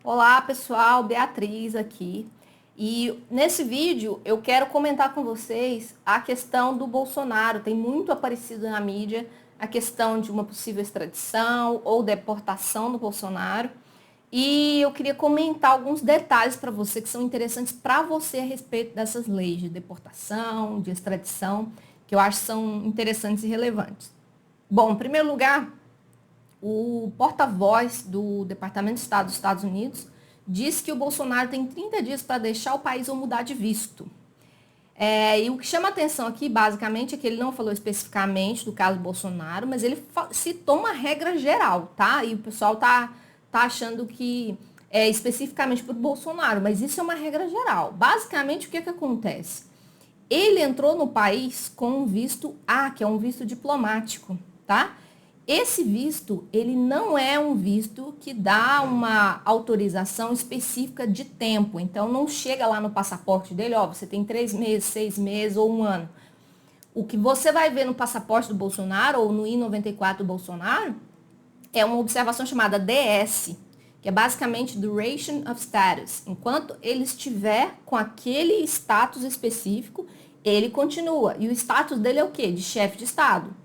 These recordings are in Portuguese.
Olá pessoal, Beatriz aqui. E nesse vídeo eu quero comentar com vocês a questão do Bolsonaro. Tem muito aparecido na mídia a questão de uma possível extradição ou deportação do Bolsonaro. E eu queria comentar alguns detalhes para você que são interessantes para você a respeito dessas leis de deportação, de extradição, que eu acho que são interessantes e relevantes. Bom, em primeiro lugar, o porta-voz do Departamento de Estado dos Estados Unidos diz que o Bolsonaro tem 30 dias para deixar o país ou mudar de visto. E o que chama atenção aqui, basicamente, é que ele não falou especificamente do caso Bolsonaro, mas ele citou uma regra geral, tá? E o pessoal tá achando que é especificamente para o Bolsonaro, mas isso é uma regra geral. Basicamente, o que acontece? Ele entrou no país com um visto A, que é um visto diplomático, tá? Esse visto, ele não é um visto que dá uma autorização específica de tempo. Então, não chega lá no passaporte dele, ó, você tem 3 meses, 6 meses ou 1 ano. O que você vai ver no passaporte do Bolsonaro ou no I-94 do Bolsonaro é uma observação chamada DS, que é basicamente Duration of Status. Enquanto ele estiver com aquele status específico, ele continua. E o status dele é o quê? De chefe de Estado.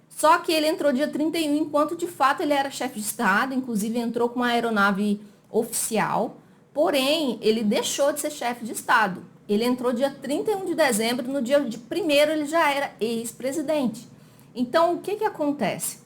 Só que ele entrou dia 31, enquanto de fato ele era chefe de Estado, inclusive entrou com uma aeronave oficial, porém ele deixou de ser chefe de Estado. Ele entrou dia 31 de dezembro, no dia de 1º ele já era ex-presidente. Então o que acontece?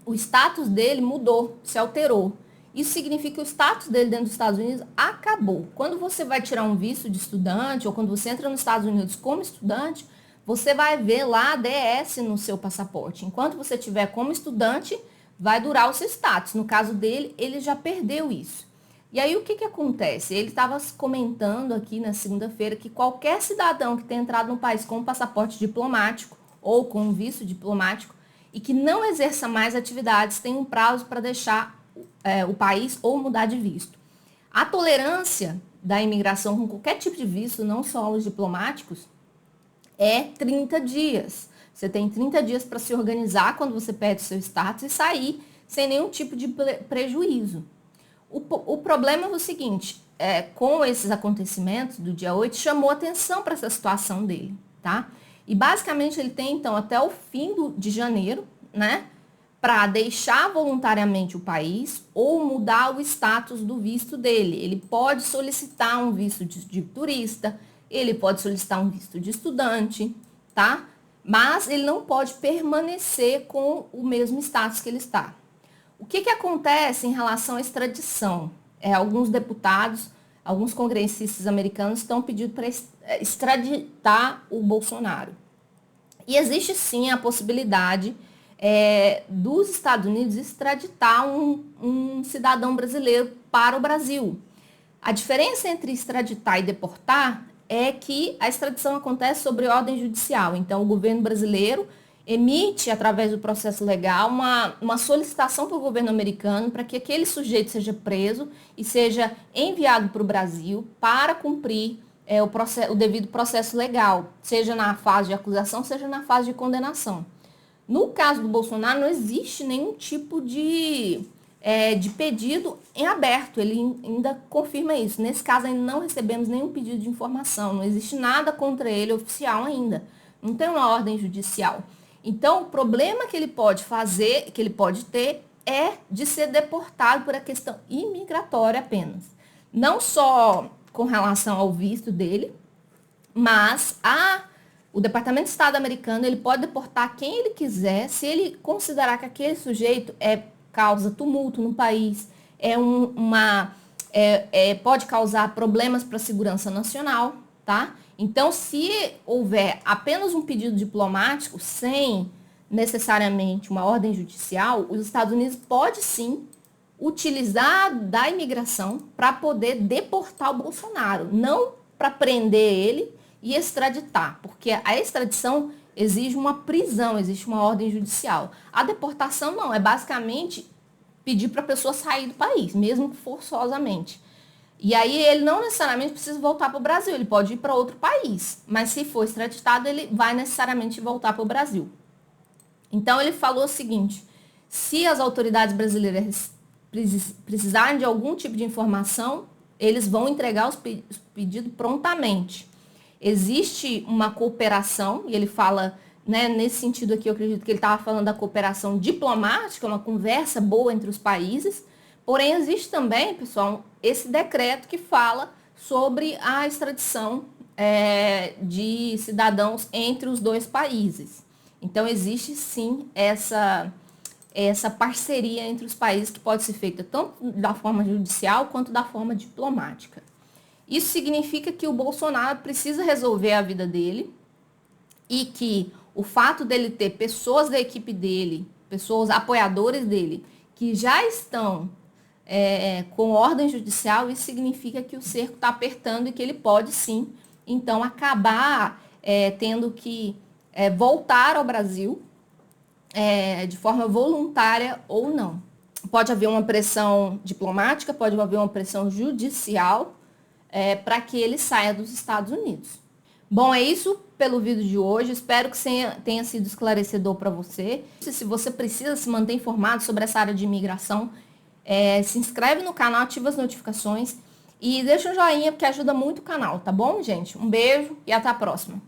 O status dele mudou, se alterou. Isso significa que o status dele dentro dos Estados Unidos acabou. Quando você vai tirar um visto de estudante ou quando você entra nos Estados Unidos como estudante, você vai ver lá DS no seu passaporte. Enquanto você tiver como estudante, vai durar o seu status. No caso dele, ele já perdeu isso. E aí o que acontece? Ele estava comentando aqui na segunda-feira que qualquer cidadão que tenha entrado no país com um passaporte diplomático ou com um visto diplomático e que não exerça mais atividades tem um prazo para deixar o país ou mudar de visto. A tolerância da imigração com qualquer tipo de visto, não só os diplomáticos, é 30 dias. Você tem 30 dias para se organizar quando você perde o seu status e sair sem nenhum tipo de prejuízo. O problema é o seguinte, com esses acontecimentos do dia 8, chamou atenção para essa situação dele, tá? E basicamente ele tem então até o fim de janeiro, né? Para deixar voluntariamente o país ou mudar o status do visto dele. Ele pode solicitar um visto de turista, ele pode solicitar um visto de estudante, tá? Mas ele não pode permanecer com o mesmo status que ele está. O que acontece em relação à extradição? Alguns deputados, alguns congressistas americanos estão pedindo para extraditar o Bolsonaro. E existe sim a possibilidade dos Estados Unidos extraditar um cidadão brasileiro para o Brasil. A diferença entre extraditar e deportar é que a extradição acontece sobre ordem judicial. Então, o governo brasileiro emite, através do processo legal, uma solicitação para o governo americano para que aquele sujeito seja preso e seja enviado para o Brasil para cumprir o devido processo legal, seja na fase de acusação, seja na fase de condenação. No caso do Bolsonaro, não existe nenhum tipo de pedido em aberto, ele ainda confirma isso. Nesse caso, ainda não recebemos nenhum pedido de informação, não existe nada contra ele oficial ainda, não tem uma ordem judicial. Então, o problema que ele pode fazer, que ele pode ter, é de ser deportado por a questão imigratória apenas. Não só com relação ao visto dele, mas o Departamento de Estado americano ele pode deportar quem ele quiser se ele considerar que aquele sujeito causa tumulto no país, pode causar problemas para a segurança nacional, tá? Então, se houver apenas um pedido diplomático, sem necessariamente uma ordem judicial, os Estados Unidos pode sim utilizar da imigração para poder deportar o Bolsonaro, não para prender ele e extraditar, porque a extradição exige uma prisão, existe uma ordem judicial. A deportação não, é basicamente pedir para a pessoa sair do país, mesmo forçosamente. E aí ele não necessariamente precisa voltar para o Brasil, ele pode ir para outro país, mas se for extraditado, ele vai necessariamente voltar para o Brasil. Então ele falou o seguinte, se as autoridades brasileiras precisarem de algum tipo de informação, eles vão entregar os pedidos prontamente. Existe uma cooperação, e ele fala, né, nesse sentido aqui, eu acredito que ele estava falando da cooperação diplomática, uma conversa boa entre os países. Porém, existe também, pessoal, esse decreto que fala sobre a extradição de cidadãos entre os dois países. Então, existe sim essa parceria entre os países que pode ser feita tanto da forma judicial quanto da forma diplomática. Isso significa que o Bolsonaro precisa resolver a vida dele e que o fato dele ter pessoas da equipe dele, pessoas apoiadores dele, que já estão com ordem judicial, isso significa que o cerco está apertando e que ele pode sim, então, acabar tendo que voltar ao Brasil de forma voluntária ou não. Pode haver uma pressão diplomática, pode haver uma pressão judicial para que ele saia dos Estados Unidos. Bom, é isso pelo vídeo de hoje. Espero que tenha sido esclarecedor para você. Se você precisa se manter informado sobre essa área de imigração, se inscreve no canal, ativa as notificações e deixa um joinha porque ajuda muito o canal, tá bom, gente? Um beijo e até a próxima.